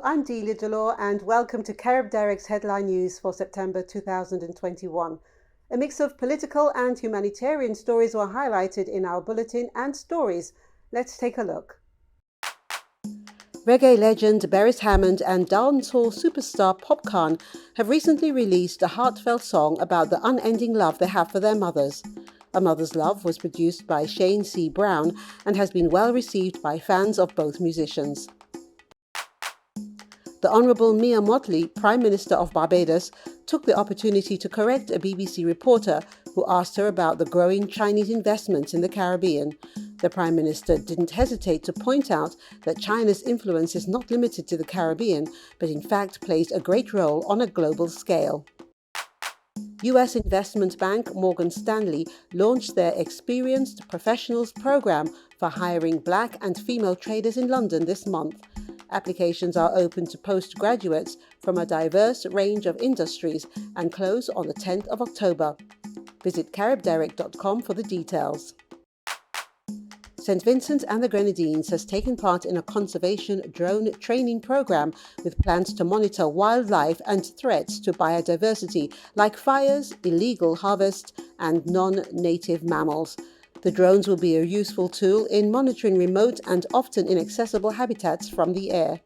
I'm Delia Dolor and welcome to CaribDirect's headline news for September 2021. A mix of political and humanitarian stories were highlighted in our bulletin and stories. Let's take a look. Reggae legend Beres Hammond and dancehall superstar Popcorn have recently released a heartfelt song about the unending love they have for their mothers. A Mother's Love was produced by Shane C. Brown and has been well received by fans of both musicians. The Honourable Mia Mottley, Prime Minister of Barbados, took the opportunity to correct a BBC reporter who asked her about the growing Chinese investments in the Caribbean. The Prime Minister didn't hesitate to point out that China's influence is not limited to the Caribbean, but in fact plays a great role on a global scale. US investment bank Morgan Stanley launched their Experienced Professionals program for hiring black and female traders in London this month. Applications are open to postgraduates from a diverse range of industries and close on the 10th of October. Visit CaribDirect.com for the details. St. Vincent and the Grenadines has taken part in a conservation drone training program with plans to monitor wildlife and threats to biodiversity like fires, illegal harvest, and non-native mammals. The drones will be a useful tool in monitoring remote and often inaccessible habitats from the air.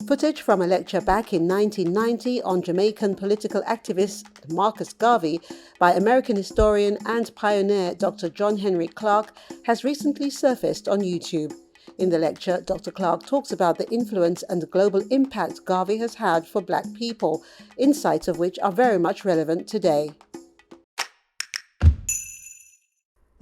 Footage from a lecture back in 1990 on Jamaican political activist Marcus Garvey by American historian and pioneer Dr. John Henry Clark has recently surfaced on YouTube. In the lecture, Dr. Clark talks about the influence and global impact Garvey has had for Black people, insights of which are very much relevant today.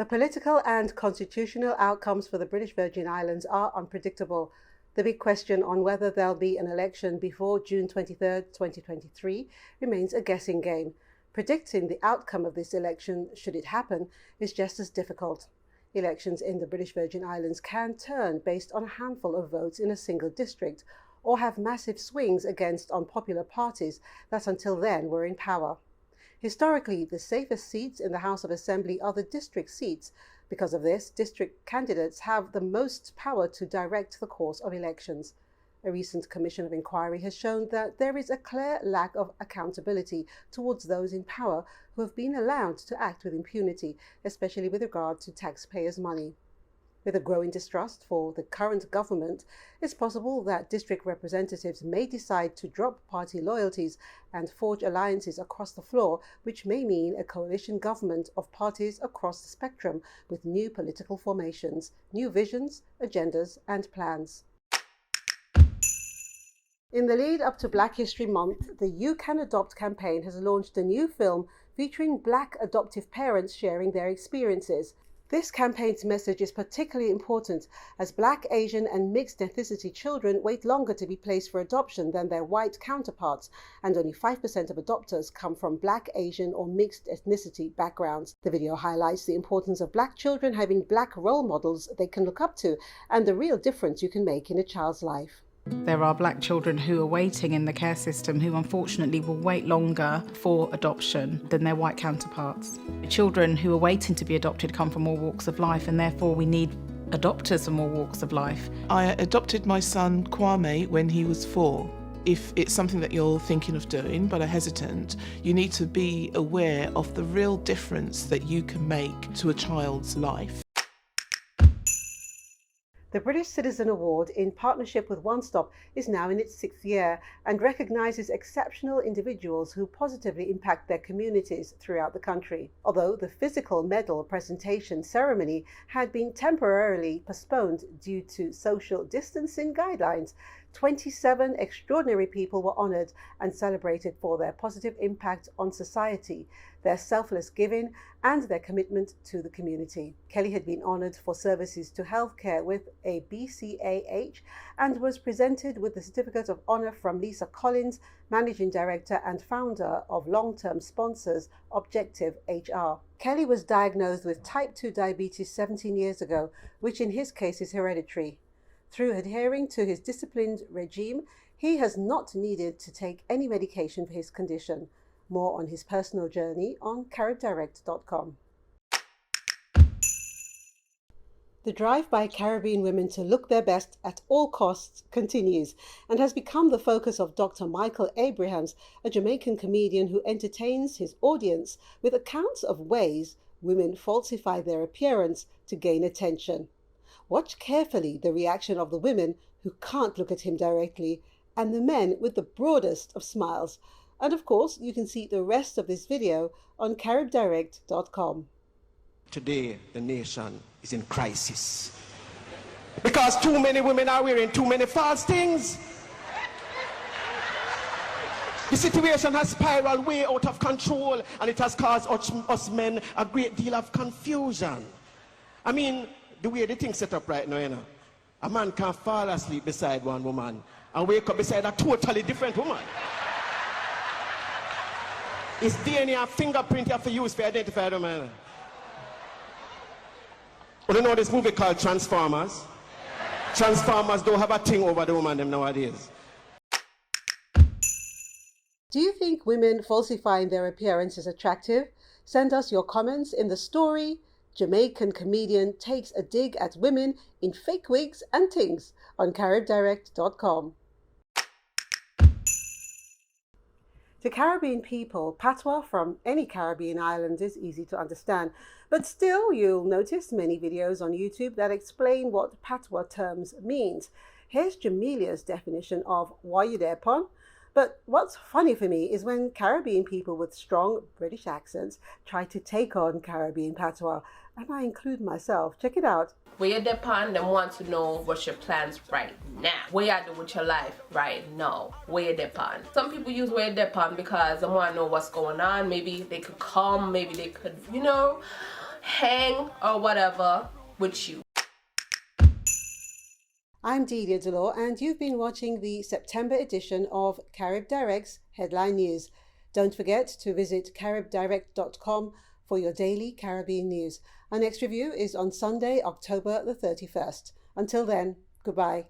The political and constitutional outcomes for the British Virgin Islands are unpredictable. The big question on whether there'll be an election before June 23, 2023 remains a guessing game. Predicting the outcome of this election, should it happen, is just as difficult. Elections in the British Virgin Islands can turn based on a handful of votes in a single district, or have massive swings against unpopular parties that until then were in power. Historically, the safest seats in the House of Assembly are the district seats. Because of this, district candidates have the most power to direct the course of elections. A recent Commission of Inquiry has shown that there is a clear lack of accountability towards those in power who have been allowed to act with impunity, especially with regard to taxpayers' money. With a growing distrust for the current government, it's possible that district representatives may decide to drop party loyalties and forge alliances across the floor, which may mean a coalition government of parties across the spectrum with new political formations, new visions, agendas and plans. In the lead up to Black History Month, the You Can Adopt campaign has launched a new film featuring Black adoptive parents sharing their experiences. This campaign's message is particularly important as Black, Asian and mixed ethnicity children wait longer to be placed for adoption than their white counterparts, and only 5% of adopters come from Black, Asian or mixed ethnicity backgrounds. The video highlights the importance of Black children having Black role models they can look up to and the real difference you can make in a child's life. There are Black children who are waiting in the care system who unfortunately will wait longer for adoption than their white counterparts. Children who are waiting to be adopted come from all walks of life, and therefore we need adopters from all walks of life. I adopted my son Kwame when he was 4. If it's something that you're thinking of doing but are hesitant, you need to be aware of the real difference that you can make to a child's life. The British Citizen Award, in partnership with One Stop, is now in its 6th year and recognises exceptional individuals who positively impact their communities throughout the country. Although the physical medal presentation ceremony had been temporarily postponed due to social distancing guidelines, 27 extraordinary people were honoured and celebrated for their positive impact on society, their selfless giving and their commitment to the community. Kelly had been honoured for services to healthcare with a BCAH and was presented with the Certificate of Honour from Lisa Collins, Managing Director and founder of long-term sponsors Objective HR. Kelly was diagnosed with type 2 diabetes 17 years ago, which in his case is hereditary. Through adhering to his disciplined regime, he has not needed to take any medication for his condition. More on his personal journey on CaribDirect.com. The drive by Caribbean women to look their best at all costs continues and has become the focus of Dr. Michael Abrahams, a Jamaican comedian who entertains his audience with accounts of ways women falsify their appearance to gain attention. Watch carefully the reaction of the women who can't look at him directly and the men with the broadest of smiles. And of course, you can see the rest of this video on CaribDirect.com. Today, the nation is in crisis because too many women are wearing too many false things. The situation has spiraled way out of control and it has caused us men a great deal of confusion. I mean, the way the thing's set up right now, you know, a man can fall asleep beside one woman and wake up beside a totally different woman. It's DNA and fingerprint you have to use to identify the man. You know this movie called Transformers? Transformers don't have a thing over the woman them nowadays. Do you think women falsifying their appearance is attractive? Send us your comments in the story. Jamaican comedian takes a dig at women in fake wigs and things on CaribDirect.com. To Caribbean people, patois from any Caribbean island is easy to understand, but still you'll notice many videos on YouTube that explain what patois terms means. Here's Jamelia's definition of "why you there, pon?" But what's funny for me is when Caribbean people with strong British accents try to take on Caribbean patois, and I include myself. Check it out. Where you depend, them want to know what's your plans right now. What you do with your life right now. Where you depend. Some people use where you depend because they want to know what's going on. Maybe they could come, maybe they could, you know, hang or whatever with you. I'm Delia Dolor, and you've been watching the September edition of CaribDirect's Headline News. Don't forget to visit CaribDirect.com for your daily Caribbean news. Our next review is on Sunday, October the 31st. Until then, goodbye.